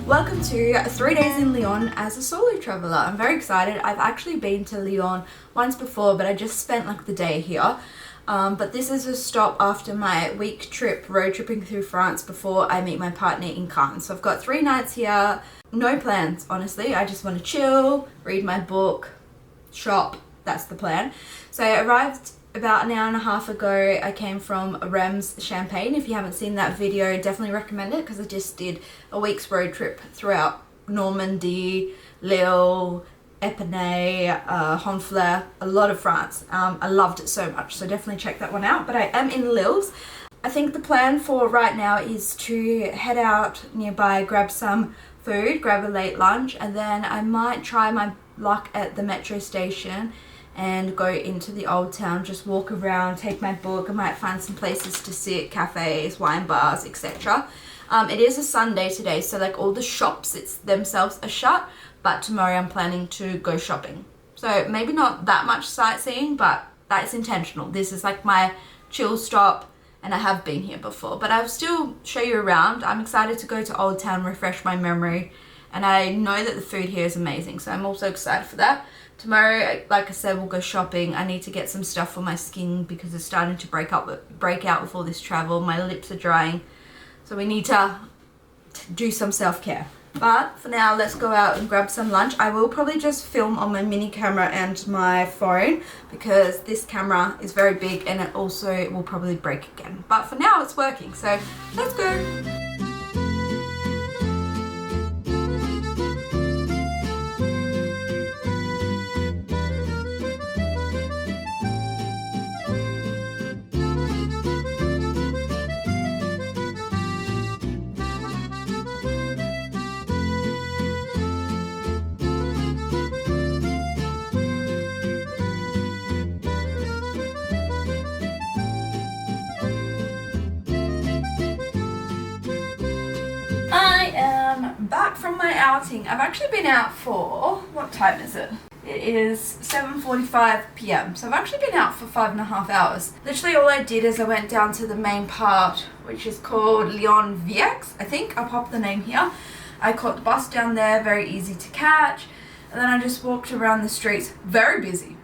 Welcome to 3 days in Lyon as a solo traveler. I'm very excited. I've actually been to Lyon once before, but I just spent like the day here. But this is a stop after my week trip road tripping through France before I meet my partner in Cannes. So I've got 3 nights here, no plans honestly. I just want to chill, read my book, shop. That's the plan. So I arrived about an hour and a half ago. I came from Reims, Champagne. If you haven't seen that video, definitely recommend it because I just did a week's road trip throughout Normandy, Lille, Epernay, Honfleur, a lot of France. I loved it so much, so definitely check that one out. But I am in Lille. I think the plan for right now is to head out nearby, grab some food, grab a late lunch, and then I might try my luck at the metro station and go into the old town, just walk around, take my book. I might find some places to sit, cafes, wine bars, etc. It is a Sunday today, so like all the shops themselves are shut, but tomorrow I'm planning to go shopping. So maybe not that much sightseeing, but that's intentional. This is like my chill stop, and I have been here before, but I'll still show you around. I'm excited to go to Old Town, refresh my memory, and I know that the food here is amazing, so I'm also excited for that. Tomorrow, like I said, we'll go shopping. I need to get some stuff for my skin because it's starting to break out with all this travel. My lips are drying, so we need to do some self-care. But for now, let's go out and grab some lunch. I will probably just film on my mini camera and my phone because this camera is very big and it also will probably break again. But for now, it's working, so let's go. I am back from my outing. I've actually been out for, what time is it? It is 7:45 p.m. So I've actually been out for 5.5 hours. Literally all I did is I went down to the main part, which is called LYON, I think. I'll pop the name here. I caught the bus down there, very easy to catch. And then I just walked around the streets, very busy.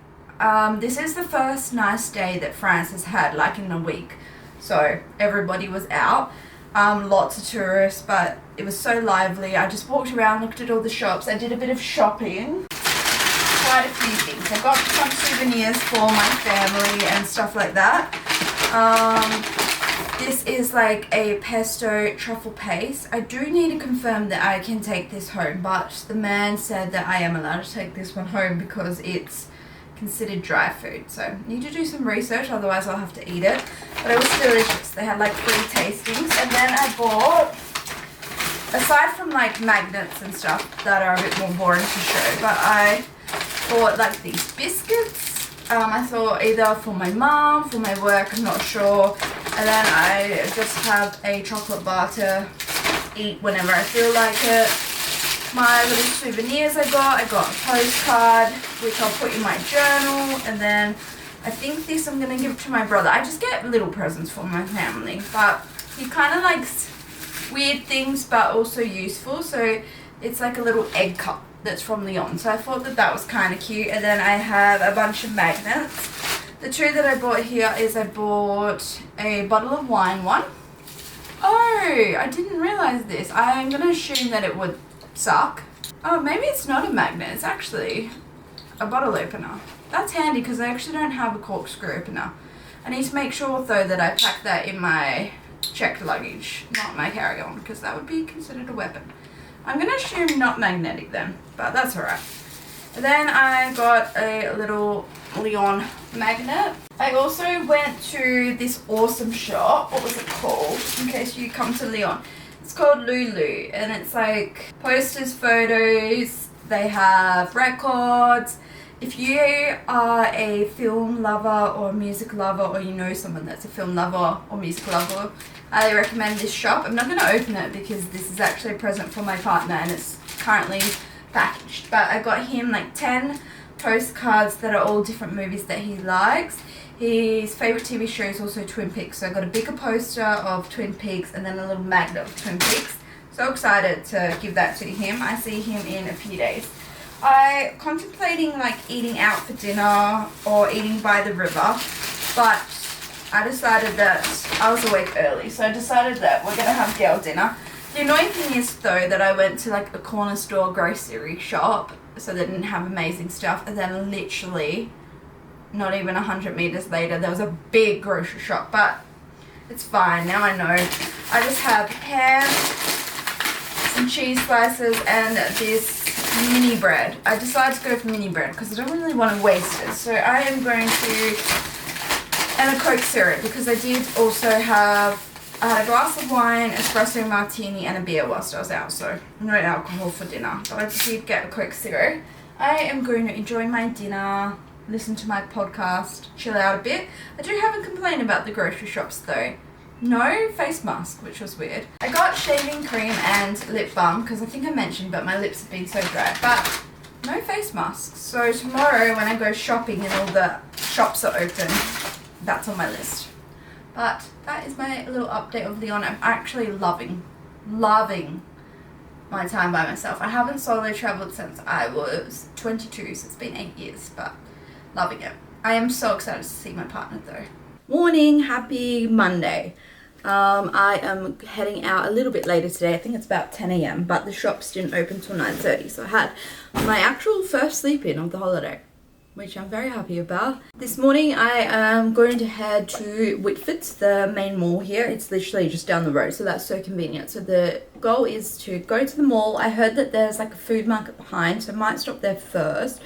This is the first nice day that France has had, like in a week. So everybody was out. Lots of tourists, but it was so lively. I just walked around, looked at all the shops. I did a bit of shopping. Quite a few things. I got some souvenirs for my family and stuff like that. This is like a pesto truffle paste. I do need to confirm that I can take this home, but the man said that I am allowed to take this one home because it's considered dry food. So I need to do some research, otherwise I'll have to eat it. But it was delicious. They had like 3 tastings. And then I bought, aside from like magnets and stuff that are a bit more boring to show, but I bought like these biscuits. I thought either for my mom, for my work, I'm not sure. And then I just have a chocolate bar to eat whenever I feel like it. My little souvenirs I got a postcard, which I'll put in my journal, and then I think this I'm going to give to my brother. I just get little presents for my family, but he kind of likes weird things but also useful, so it's like a little egg cup that's from LYON, so I thought that that was kind of cute. And then I have a bunch of magnets. The 2 that I bought here is I bought a bottle of wine one. Oh, I didn't realize this. I'm going to assume that it would suck. Oh, maybe it's not a magnet. It's actually a bottle opener. That's handy because I actually don't have a corkscrew opener. I need to make sure though that I pack that in my checked luggage, not my carry-on, because that would be considered a weapon. I'm going to assume not magnetic then, but that's alright. Then I got a little LYON magnet. I also went to this awesome shop. What was it called? In case you come to Lyon. It's called Lulu, and it's like posters, photos, they have records. If you are a film lover or a music lover, or you know someone that's a film lover or music lover, I recommend this shop. I'm not going to open it because this is actually a present for my partner and it's currently packaged. But I got him like 10 postcards that are all different movies that he likes. His favourite TV show is also Twin Peaks, so I got a bigger poster of Twin Peaks and then a little magnet of Twin Peaks. So excited to give that to him. I see him in a few days. I contemplating like eating out for dinner or eating by the river, but I decided that I was awake early, so I decided that we're gonna have girl dinner. The annoying thing is though that I went to like a corner store grocery shop, so they didn't have amazing stuff, and then literally not even 100 meters later there was a big grocery shop, but it's fine, now I know. I just have ham, some cheese slices, and this mini bread. I decided to go for mini bread because I don't really want to waste it, so I am going to, and a Coke syrup, because I did also have, I had a glass of wine, espresso martini, and a beer whilst I was out, so no alcohol for dinner, but I did get a Coke syrup. I am going to enjoy my dinner, listen to my podcast, chill out a bit. I do have a complaint about the grocery shops though. No face mask, which was weird. I got shaving cream and lip balm because I think I mentioned, but my lips have been so dry, but no face masks. So tomorrow when I go shopping and all the shops are open, that's on my list. But that is my little update of LYON. I'm actually loving my time by myself. I haven't solo traveled since I was 22, so it's been 8 years, but loving it. I am so excited to see my partner though. Morning, happy Monday. I am heading out a little bit later today. I think it's about 10 a.m, but the shops didn't open till 9:30, so I had my actual first sleep in of the holiday, which I'm very happy about. This morning I am going to head to Whitford's, the main mall here. It's literally just down the road, so that's so convenient. So the goal is to go to the mall. I heard that there's like a food market behind, so I might stop there first,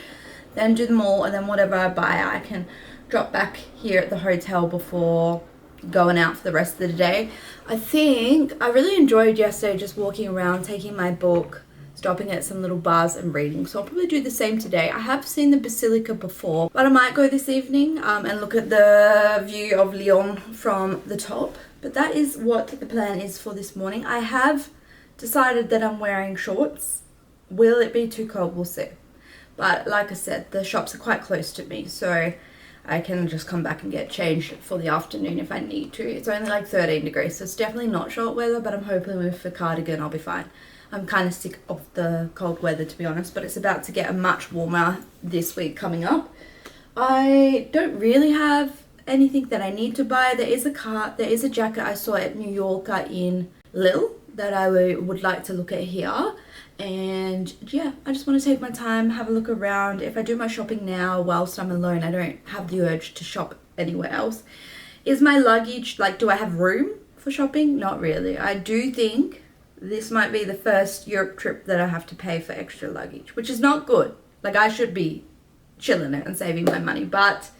then do the mall, and then whatever I buy I can drop back here at the hotel before going out for the rest of the day. I think I really enjoyed yesterday just walking around, taking my book, stopping at some little bars and reading, so I'll probably do the same today. I have seen the basilica before, but I might go this evening and look at the view of LYON from the top. But that is what the plan is for this morning. I have decided that I'm wearing shorts. Will it be too cold? We'll see. But like I said, the shops are quite close to me, so I can just come back and get changed for the afternoon if I need to. It's only like 13 degrees, so it's definitely not short weather, but I'm hoping with a cardigan I'll be fine. I'm kind of sick of the cold weather, to be honest, but it's about to get much warmer this week coming up. I don't really have anything that I need to buy. There is a jacket I saw at New Yorker in Lille that I would like to look at here. And yeah, I just want to take my time, have a look around. If I do my shopping now whilst I'm alone, I don't have the urge to shop anywhere else. Is my luggage, like, do I have room for shopping? Not really. I do think this might be the first Europe trip that I have to pay for extra luggage, which is not good. Like, I should be chilling it and saving my money, but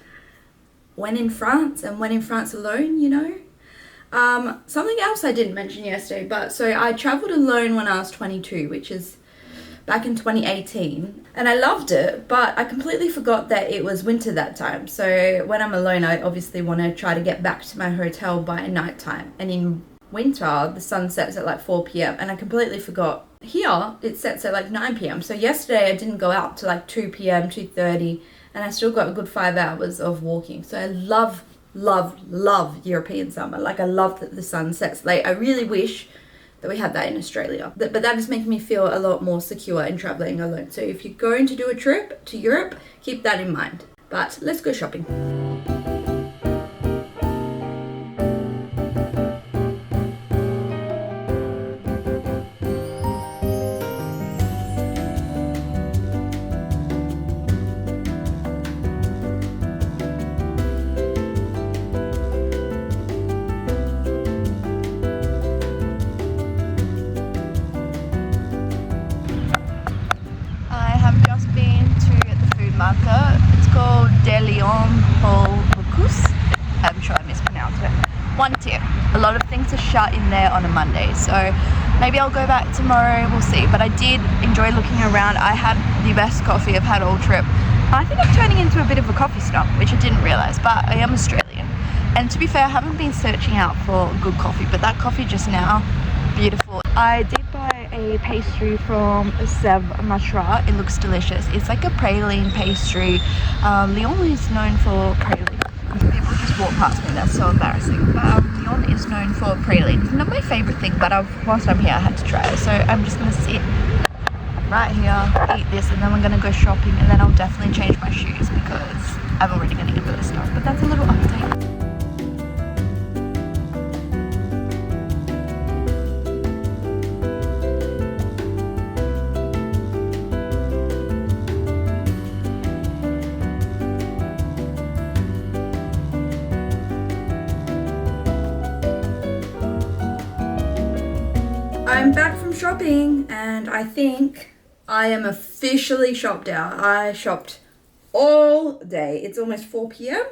when in France, and when in France alone, you know. Something else I didn't mention yesterday, but so I traveled alone when I was 22, which is back in 2018, and I loved it, but I completely forgot that it was winter that time. So when I'm alone, I obviously want to try to get back to my hotel by night time, and in winter the sun sets at like 4 p.m. and I completely forgot. Here it sets at like 9 p.m. so yesterday I didn't go out to like 2 p.m, 2:30, and I still got a good 5 hours of walking. So I love European summer. Like, I love that the sun sets late. I really wish that we had that in Australia, but that is making me feel a lot more secure in traveling alone. So if you're going to do a trip to Europe, keep that in mind. But let's go shopping. It's called LYON. I'm sure I mispronounced it. One tip, a lot of things are shut in there on a Monday, so maybe I'll go back tomorrow, we'll see. But I did enjoy looking around. I had the best coffee I've had all trip. I think I'm turning into a bit of a coffee snob, which I didn't realise, but I am Australian. And to be fair, I haven't been searching out for good coffee, but that coffee just now, beautiful. I did buy a pastry from Sève Matra. It looks delicious. It's like a praline pastry. LYON is known for praline. People just walk past me, that's so embarrassing. But LYON is known for pralines. Not my favourite thing, but whilst I'm here I had to try it. So I'm just going to sit right here, eat this, and then we're going to go shopping, and then I'll definitely change my shoes because I'm already going to get really stuff. But that's a little update. I'm back from shopping and I think I am officially shopped out. I shopped all day. It's almost 4 p.m.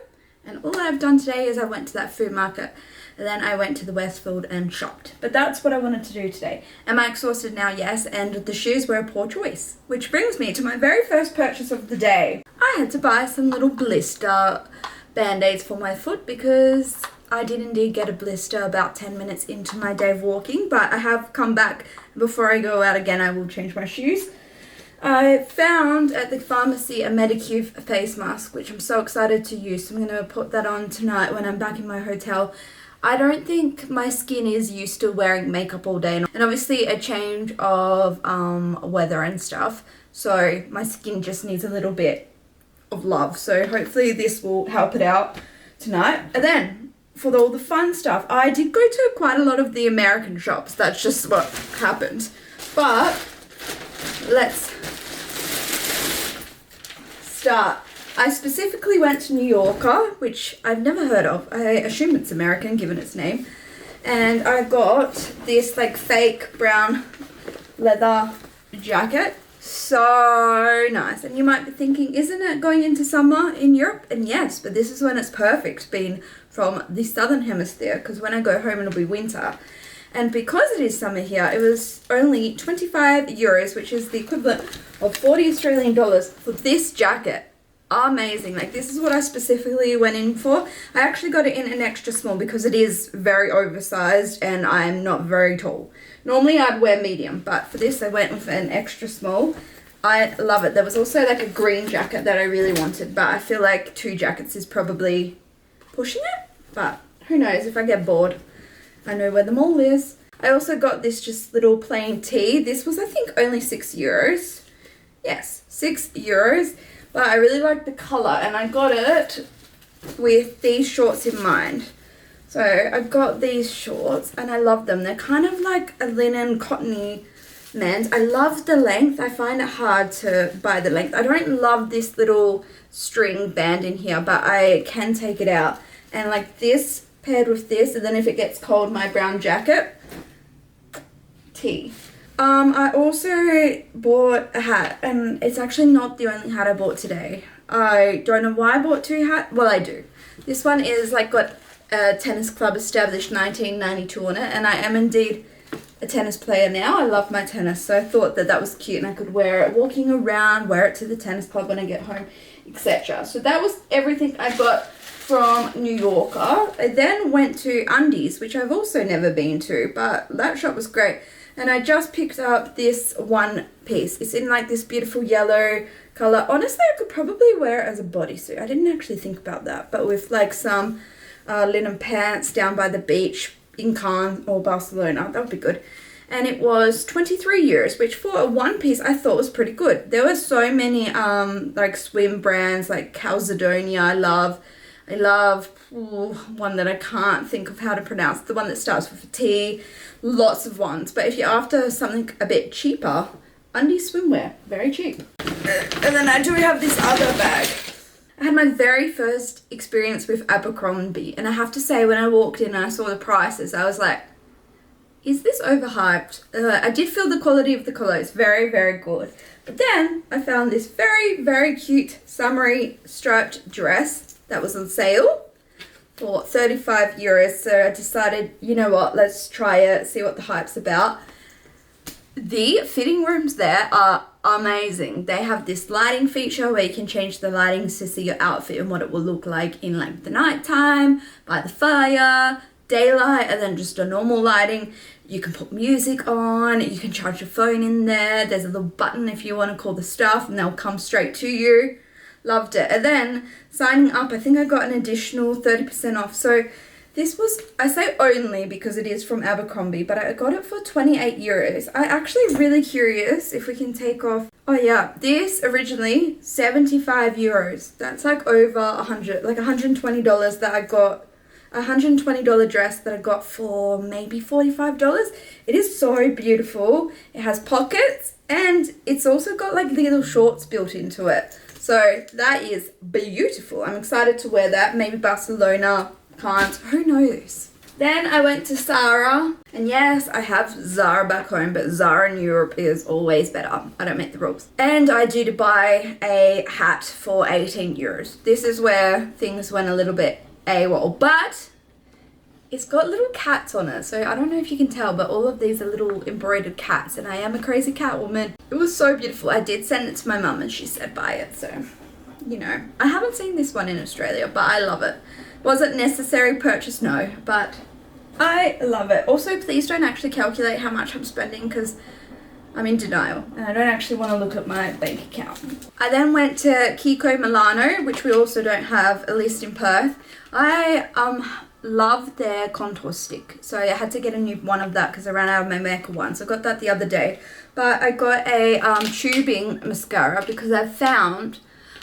and all I've done today is I went to that food market and then I went to the Westfield and shopped. But that's what I wanted to do today. Am I exhausted now? Yes, and the shoes were a poor choice. Which brings me to my very first purchase of the day. I had to buy some little blister band-aids for my foot because I did indeed get a blister about 10 minutes into my day of walking, but I have come back. Before I go out again, I will change my shoes. I found at the pharmacy a Medicube face mask, which I'm so excited to use. So I'm going to put that on tonight when I'm back in my hotel. I don't think my skin is used to wearing makeup all day, and obviously a change of weather and stuff. So my skin just needs a little bit of love. So hopefully this will help it out tonight. And then for all the fun stuff, I did go to quite a lot of the American shops. That's just what happened. But let's start. I specifically went to New Yorker, which I've never heard of. I assume it's American given its name. And I got this like fake brown leather jacket. So nice. And you might be thinking, isn't it going into summer in Europe? And yes, but this is when it's perfect being from the southern hemisphere, because when I go home it'll be winter. And because it is summer here, it was only 25 euros, which is the equivalent of 40 Australian dollars for this jacket. Amazing. Like, this is what I specifically went in for. I actually got it in an extra small because it is very oversized and I'm not very tall. Normally I'd wear medium, but for this I went with an extra small. I love it. There was also like a green jacket that I really wanted, but I feel like 2 jackets is probably pushing it. But who knows, if I get bored, I know where the mall is. I also got this just little plain tee. This was, I think, only 6 euros. Yes, 6 euros. But I really like the colour, and I got it with these shorts in mind. So I got these shorts and I love them. They're kind of like a linen cottony men's. I love the length. I find it hard to buy the length. I don't love this little string band in here, but I can take it out. And like this paired with this, and then if it gets cold, my brown jacket. Tee. I also bought a hat, and it's actually not the only hat I bought today. I don't know why I bought 2 hats. Well, I do. This one is like got a tennis club established 1992 on it, and I am indeed a tennis player now. I love my tennis, so I thought that that was cute and I could wear it walking around, wear it to the tennis club when I get home, etc. So that was everything I got from New Yorker. I then went to Undies, which I've also never been to, but that shop was great. And I just picked up this one piece. It's in like this beautiful yellow color. Honestly, I could probably wear it as a bodysuit. I didn't actually think about that, but with like some linen pants down by the beach in Cannes or Barcelona, that would be good. And it was 23 euros, which for a one piece I thought was pretty good. There were so many like swim brands, like Calzedonia. I love one that I can't think of how to pronounce, the one that starts with a T. Lots of ones, but if you're after something a bit cheaper, Undies swimwear, very cheap. And then I do have this other bag. I had my very first experience with Abercrombie, and I have to say, when I walked in and I saw the prices, I was like, is this overhyped? I did feel the quality of the clothes, very, very good. But then I found this very, very cute summery striped dress that was on sale for 35 euros. So I decided, you know what, let's try it, see what the hype's about. The fitting rooms there are amazing. They have this lighting feature where you can change the lighting to see your outfit and what it will look like in like the nighttime, by the fire, daylight, and then just a normal lighting. You can put music on, you can charge your phone in there. There's a little button if you want to call the staff and they'll come straight to you. Loved it. And then signing up, I think I got an additional 30% off. So This was, I say only because it is from Abercrombie, but I got it for 28 euros. I'm actually really curious if we can take off. Oh yeah, this originally 75 euros. That's like over 100, like $120 that I got. A $120 dress that I got for maybe $45. It is so beautiful. It has pockets and it's also got like little shorts built into it. So that is beautiful. I'm excited to wear that. Maybe Barcelona, can't, who knows. Then I went to Zara, and yes, I have Zara back home, but Zara in Europe is always better. I don't make the rules. And I did buy a hat for 18 euros. This is where things went a little bit AWOL, but it's got little cats on it. So I don't know if you can tell, but all of these are little embroidered cats, and I am a crazy cat woman. It was so beautiful. I did send it to my mum and she said buy it, so, you know. I haven't seen this one in Australia, but I love it. Was it necessary purchase? No, but I love it. Also, please don't actually calculate how much I'm spending because I'm in denial and I don't actually want to look at my bank account. I then went to Kiko Milano, which we also don't have, at least in Perth. I love their contour stick, so I had to get a new one of that because I ran out of my makeup one. So I got that the other day. But I got a tubing mascara because I found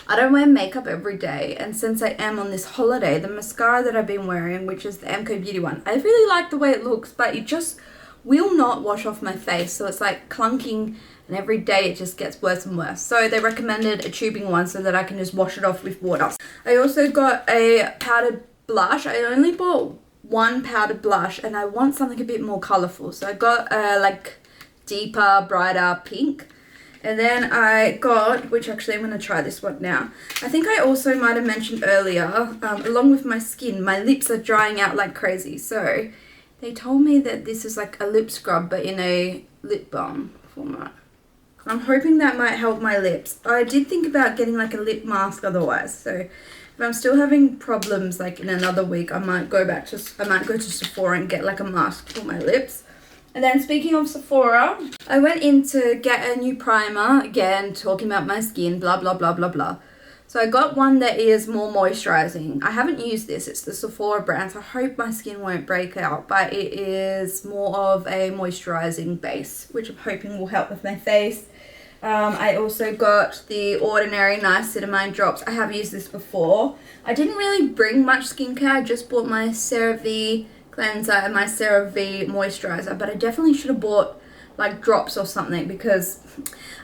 I don't wear makeup every day, and since I am on this holiday, the mascara that I've been wearing, which is the MCO Beauty one, I really like the way it looks, but it just will not wash off my face, so it's like clunking, and every day it just gets worse and worse. So they recommended a tubing one so that I can just wash it off with water. I also got a powdered blush. I only bought one powdered blush, and I want something a bit more colourful, so I got a like deeper, brighter pink. And then I got, which actually I'm going to try this one now. I think I also might have mentioned earlier, along with my skin, my lips are drying out like crazy. So they told me that this is like a lip scrub, but in a lip balm format. I'm hoping that might help my lips. I did think about getting like a lip mask otherwise. So if I'm still having problems like in another week, I might go to Sephora and get like a mask for my lips. And then speaking of Sephora, I went in to get a new primer, again, talking about my skin, blah, blah, blah, blah, blah. So I got one that is more moisturizing. I haven't used this, it's the Sephora brand, so I hope my skin won't break out, but it is more of a moisturizing base, which I'm hoping will help with my face. I also got the Ordinary Niacinamide drops. I have used this before. I didn't really bring much skincare, I just bought my CeraVe cleanser and my CeraVe moisturizer, but I definitely should have bought like drops or something because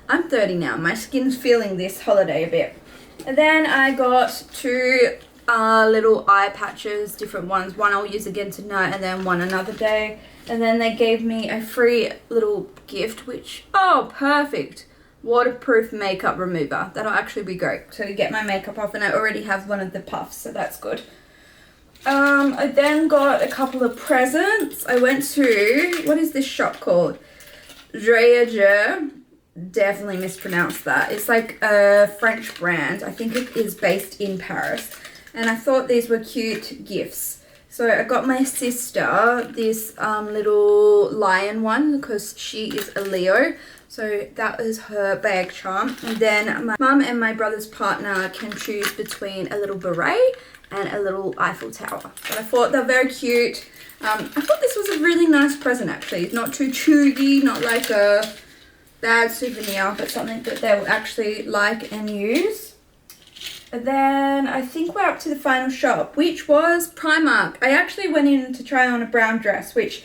I'm 30 now. My skin's feeling this holiday a bit. And then I got two little eye patches, different ones. One I'll use again tonight and then one another day. And then they gave me a free little gift, which, oh, perfect. Waterproof makeup remover. That'll actually be great to get my makeup off, and I already have one of the puffs, so that's good. I then got a couple of presents. I went to, what is this shop called? Dreyer. Definitely mispronounced that. It's like a French brand. I think it is based in Paris. And I thought these were cute gifts. So I got my sister this little LYON one because she is a Leo. So that is her bag charm. And then my mum and my brother's partner can choose between a little beret and a little Eiffel Tower. But I thought they're very cute. I thought this was a really nice present actually. It's not too chewy, not like a bad souvenir, but something that they will actually like and use. And then I think we're up to the final shop, which was Primark. I actually went in to try on a brown dress, which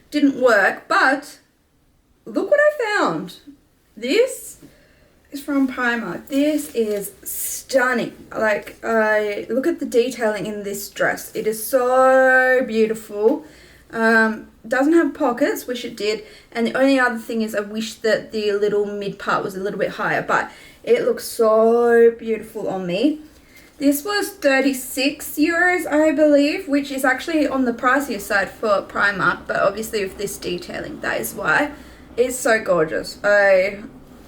didn't work, but look what I found. This is from Primark. This is stunning. Like, look at the detailing in this dress. It is so beautiful. Doesn't have pockets, wish it did. And the only other thing is I wish that the little mid part was a little bit higher, but it looks so beautiful on me. This was 36 euros, I believe, which is actually on the pricier side for Primark, but obviously with this detailing, that is why. It's so gorgeous. I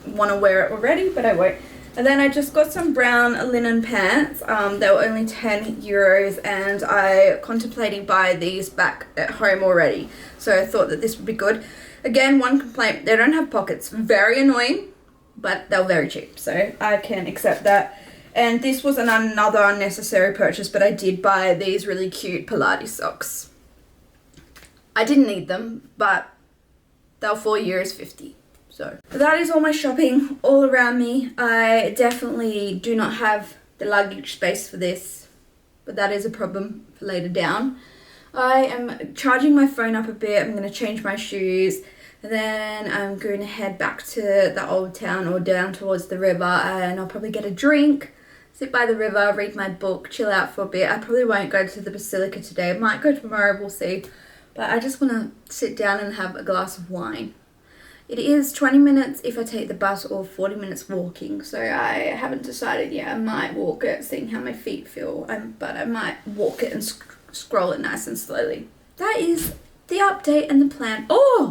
want to wear it already, but I won't. And then I just got some brown linen pants. They were only 10 euros, and I contemplating buying these back at home already. So I thought that this would be good. Again, one complaint, they don't have pockets. Very annoying, but they're very cheap, so I can accept that. And this was another unnecessary purchase, but I did buy these really cute Pilates socks. I didn't need them, but they were €4.50. So that is all my shopping all around me. I definitely do not have the luggage space for this, but that is a problem for later down. I am charging my phone up a bit. I'm going to change my shoes. And then I'm going to head back to the old town or down towards the river, and I'll probably get a drink, sit by the river, read my book, chill out for a bit. I probably won't go to the basilica today. I might go tomorrow, we'll see. But I just want to sit down and have a glass of wine. It is 20 minutes if I take the bus or 40 minutes walking, so I haven't decided yet. I might walk it, seeing how my feet feel, but I might walk it and scroll it nice and slowly. That is the update and the plan. Oh,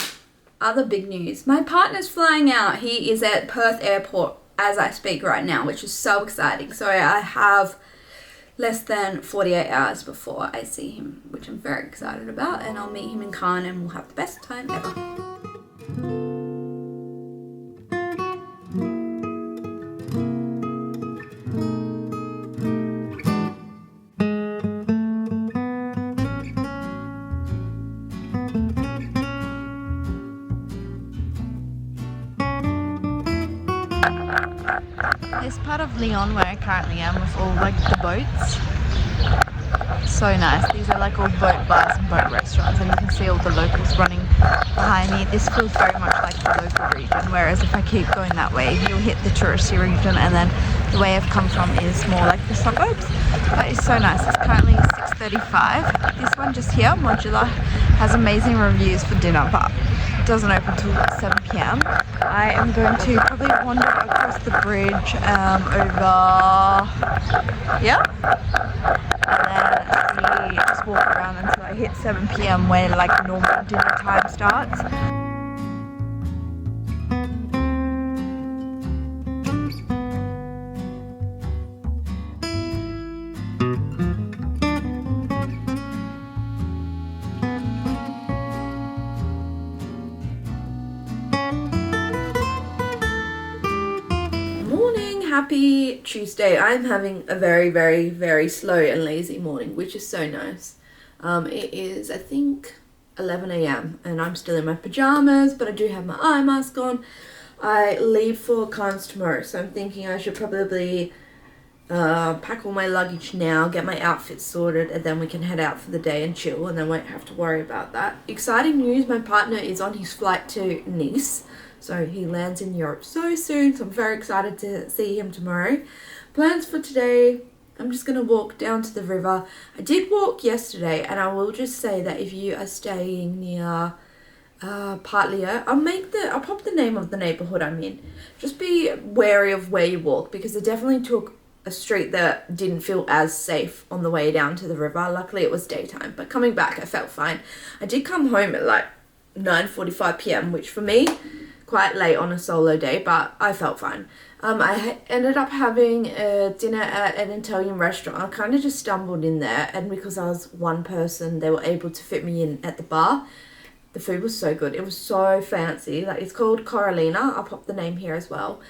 other big news. My partner's flying out. He is at Perth Airport as I speak right now, which is so exciting. So I have less than 48 hours before I see him, which I'm very excited about, and I'll meet him in Cannes and we'll have the best time ever. This part of LYON where I currently am with all like the boats, so nice. These are like all boat bars and boat restaurants, and you can see all the locals running behind me. This feels very much like the local region, whereas if I keep going that way you'll hit the touristy region, and then the way I've come from is more like the suburbs. But it's so nice. It's currently 6:35. This one just here, Modular, has amazing reviews for dinner, but it doesn't open till 7 p.m. I am going to probably wander across the bridge over here, and then just walk around until I hit 7 p.m. where like normal dinner time starts. Happy Tuesday. I'm having a very, very, very slow and lazy morning, which is so nice. It is, I think, 11 a.m. and I'm still in my pajamas, but I do have my eye mask on. I leave for Cannes tomorrow, so I'm thinking I should probably pack all my luggage now, get my outfit sorted, and then we can head out for the day and chill, and then won't have to worry about that. Exciting news, my partner is on his flight to Nice. So he lands in Europe so soon, so I'm very excited to see him tomorrow. Plans for today, I'm just going to walk down to the river. I did walk yesterday, and I will just say that if you are staying near Partlier, I'll pop the name of the neighborhood I'm in. Just be wary of where you walk, because I definitely took a street that didn't feel as safe on the way down to the river. Luckily it was daytime, but coming back I felt fine. I did come home at like 9:45 p.m, which for me, quite late on a solo day, but I felt fine. I ended up having a dinner at an Italian restaurant. I kind of just stumbled in there, and because I was one person, they were able to fit me in at the bar. The food was so good. It was so fancy. Like, it's called Coralina. I'll pop the name here as well.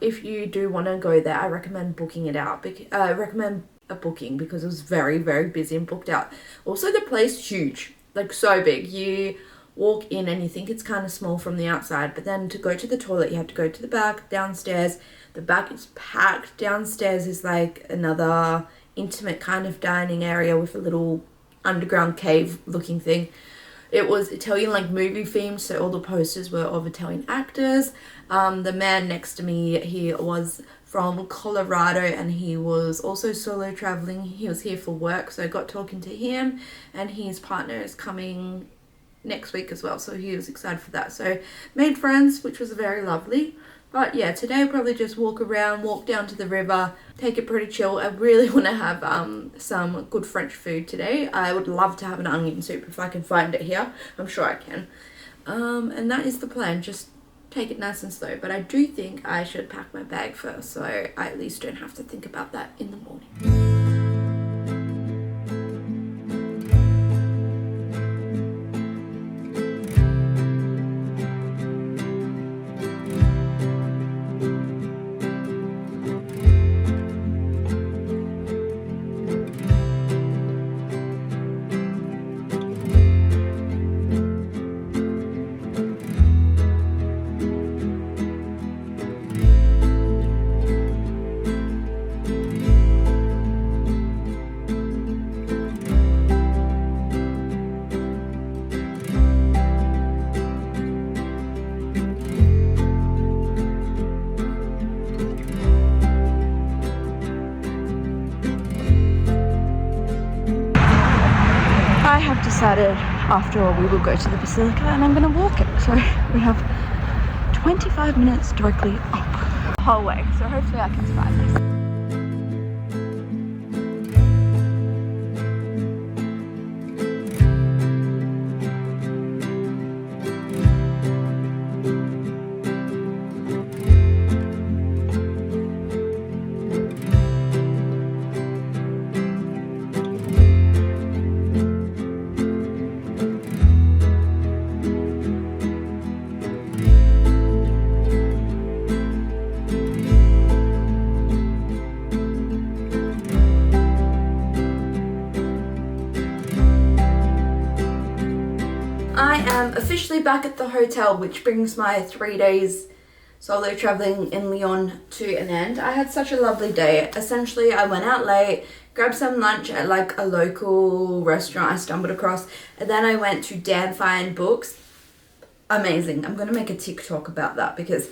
If you do want to go there, I recommend booking it out. I recommend a booking because it was very, very busy and booked out. Also, the place huge, like so big. You walk in and you think it's kind of small from the outside, but then to go to the toilet you have to go to the back, downstairs. The back is packed. Downstairs is like another intimate kind of dining area with a little underground cave looking thing. It was Italian, like movie themed, so all the posters were of Italian actors. The man next to me, he was from Colorado, and he was also solo traveling. He was here for work, so I got talking to him, and his partner is coming next week as well, so he was excited for that. So made friends, which was very lovely. But yeah, today I'll probably just walk around, walk down to the river, take it pretty chill. I really want to have some good French food today. I would love to have an onion soup if I can find it here. I'm sure I can. And that is the plan, just take it nice and slow. But I do think I should pack my bag first, so I at least don't have to think about that in the morning. decided after all we will go to the basilica and I'm going to walk it. So we have 25 minutes directly up the whole way. So hopefully I can survive this. I am officially back at the hotel, which brings my 3 days solo traveling in Lyon to an end. I had such a lovely day. Essentially, I went out late, grabbed some lunch at like a local restaurant I stumbled across, and then I went to Dan Fine Books. Amazing. I'm going to make a TikTok about that because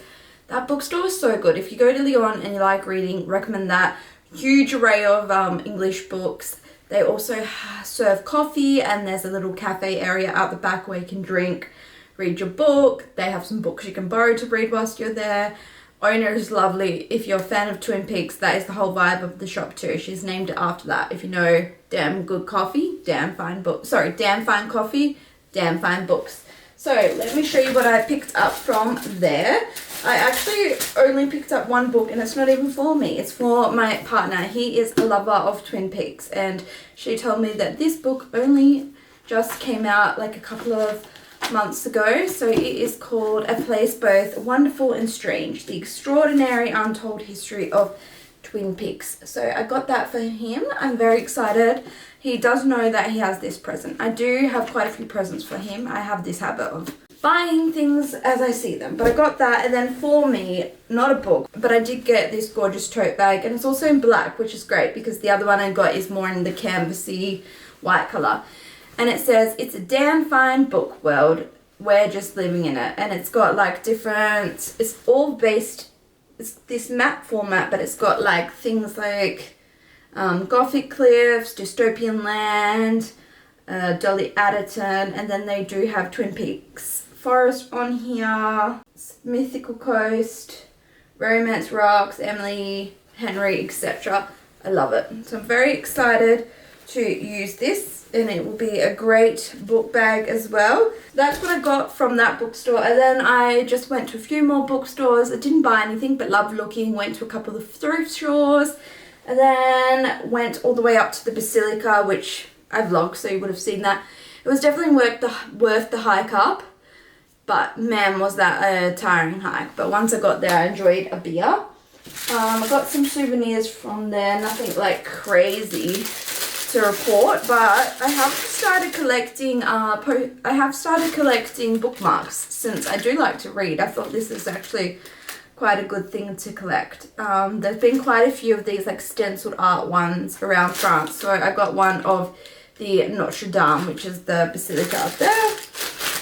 that bookstore is so good. If you go to Lyon and you like reading, recommend that. Huge array of English books. They also serve coffee, and there's a little cafe area out the back where you can drink, read your book. They have some books you can borrow to read whilst you're there. Owner is lovely. If you're a fan of Twin Peaks, that is the whole vibe of the shop too. She's named it after that. If you know damn good coffee, damn fine book. Sorry, damn fine coffee, damn fine books. So let me show you what I picked up from there. I actually only picked up one book, and it's not even for me. It's for my partner. He is a lover of Twin Peaks, and she told me that this book only just came out like a couple of months ago. So it is called A Place Both Wonderful and Strange, The Extraordinary Untold History of Twin Peaks. So I got that for him. I'm very excited. He does know that he has this present. I do have quite a few presents for him. I have this habit of buying things as I see them, but I got that. And then for me, not a book, but I did get this gorgeous tote bag, and it's also in black, which is great because the other one I got is more in the canvasy white color. And it says, it's a damn fine book world, we're just living in it. And it's got like different, it's all based, it's this map format, but it's got like things like Gothic cliffs, dystopian land, Dolly Adderton, and then they do have Twin Peaks forest on here, mythical coast, romance rocks, Emily, Henry, etc. I love it. So I'm very excited to use this, and it will be a great book bag as well. That's what I got from that bookstore. And then I just went to a few more bookstores. I didn't buy anything but loved looking. Went to a couple of thrift stores, and then went all the way up to the Basilica, which I vlogged, so you would have seen that. It was definitely worth the hike up, but man, was that a tiring hike. But once I got there, I enjoyed a beer. I got some souvenirs from there, nothing like crazy to report, but I have started collecting bookmarks since I do like to read. I thought this is actually quite a good thing to collect. There's been quite a few of these like stenciled art ones around France, so I got one of the Notre Dame, which is the basilica up there.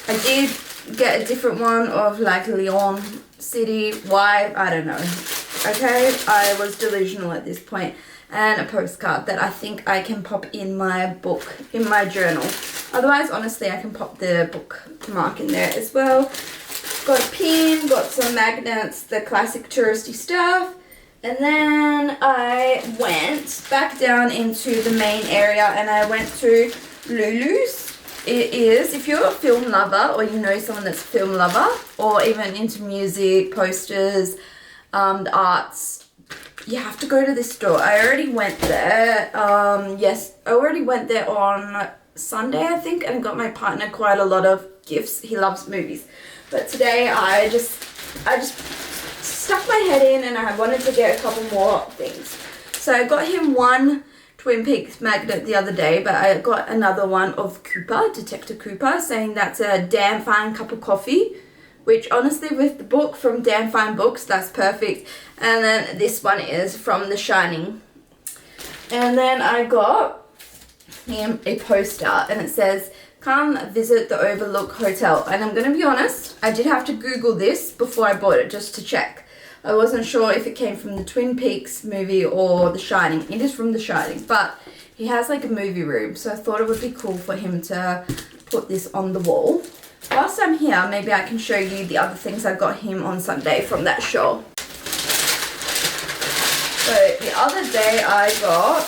I did get a different one of like Lyon city. Why? I don't know. Okay, I was delusional at this point. And a postcard that I think I can pop in my book, in my journal. Otherwise, honestly, I can pop the bookmark in there as well. Got a pin, got some magnets, the classic touristy stuff. And then I went back down into the main area, and I went to Lulu's. It is, if you're a film lover, or you know someone that's a film lover, or even into music, posters, the arts, you have to go to this store. I already went there. Yes, I already went there on Sunday, I think, and got my partner quite a lot of gifts. He loves movies. But today I just stuck my head in, and I wanted to get a couple more things. So I got him one Twin Peaks magnet the other day, but I got another one of Cooper, Detective Cooper, saying that's a damn fine cup of coffee, which honestly with the book from Damn Fine Books, that's perfect. And then this one is from The Shining. And then I got him a poster, and it says, come visit the Overlook Hotel. And I'm going to be honest, I did have to Google this before I bought it just to check. I wasn't sure if it came from the Twin Peaks movie or The Shining. It is from The Shining, but he has like a movie room, so I thought it would be cool for him to put this on the wall. Whilst I'm here, maybe I can show you the other things I got him on Sunday from that show. So the other day I got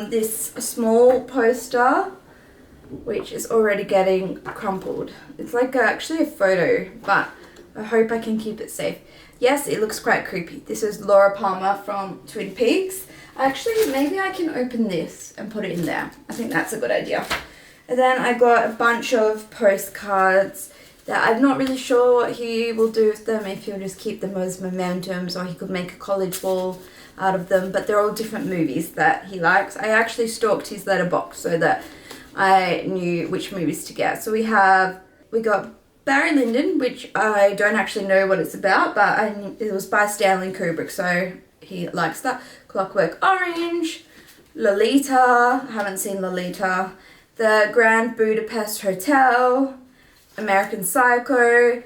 this small poster, which is already getting crumpled. It's like actually a photo, but I hope I can keep it safe. Yes, it looks quite creepy. This is Laura Palmer from Twin Peaks. Actually, maybe I can open this and put it in there. I think that's a good idea. And then I got a bunch of postcards that I'm not really sure what he will do with them, if he'll just keep them as mementos or he could make a college wall out of them, but they're all different movies that he likes. I actually stalked his letterbox so that I knew which movies to get. So we got Barry Lyndon, which I don't actually know what it's about, but it was by Stanley Kubrick, so he likes that. Clockwork Orange, Lolita, I haven't seen Lolita, The Grand Budapest Hotel, American Psycho,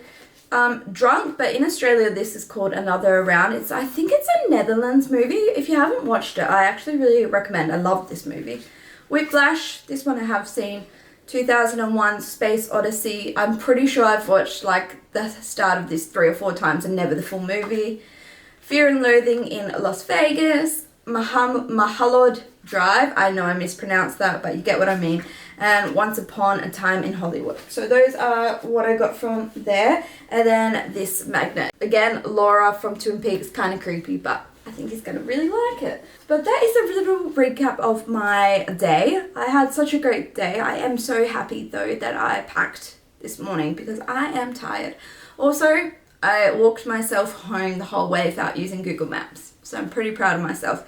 Drunk, but in Australia this is called Another Round. I think it's a Netherlands movie. If you haven't watched it, I actually really recommend. I love this movie. Whiplash, this one I have seen. 2001 Space Odyssey. I'm pretty sure I've watched like the start of this 3 or 4 times and never the full movie. Fear and Loathing in Las Vegas. Mulholland Drive. I know I mispronounced that, but you get what I mean. And Once Upon a Time in Hollywood. So those are what I got from there. And then this magnet. Again, Laura from Twin Peaks, kind of creepy, but I think he's going to really like it. But that is a little recap of my day. I had such a great day. I am so happy though that I packed this morning because I am tired. Also, I walked myself home the whole way without using Google Maps. So I'm pretty proud of myself.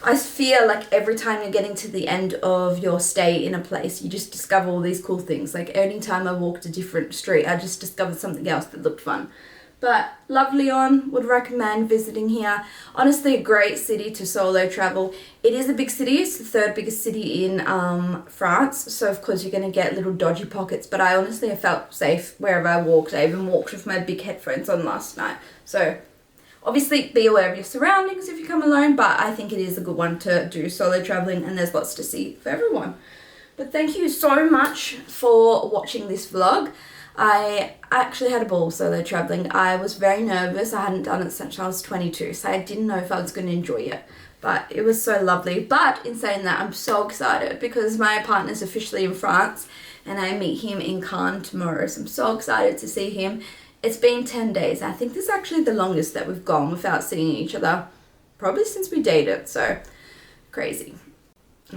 I feel like every time you're getting to the end of your stay in a place, you just discover all these cool things. Like any time I walked a different street, I just discovered something else that looked fun. But love LYON, would recommend visiting here. Honestly, a great city to solo travel. It is a big city, it's the 3rd biggest city in France. So of course you're going to get little dodgy pockets, but I honestly have felt safe wherever I walked. I even walked with my big headphones on last night. So obviously be aware of your surroundings if you come alone, but I think it is a good one to do solo traveling and there's lots to see for everyone. But thank you so much for watching this vlog. I actually had a ball solo traveling. I was very nervous. I hadn't done it since I was 22, so I didn't know if I was going to enjoy it. But it was so lovely. But in saying that, I'm so excited because my partner's officially in France and I meet him in Cannes tomorrow. So I'm so excited to see him. It's been 10 days. I think this is actually the longest that we've gone without seeing each other, probably since we dated, so crazy.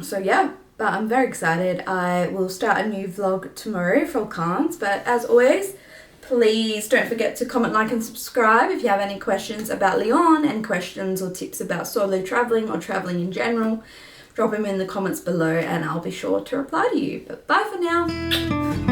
So yeah, but I'm very excited. I will start a new vlog tomorrow for Cannes, but as always, please don't forget to comment, like and subscribe if you have any questions about LYON and questions or tips about solo traveling or traveling in general. Drop them in the comments below and I'll be sure to reply to you. But bye for now.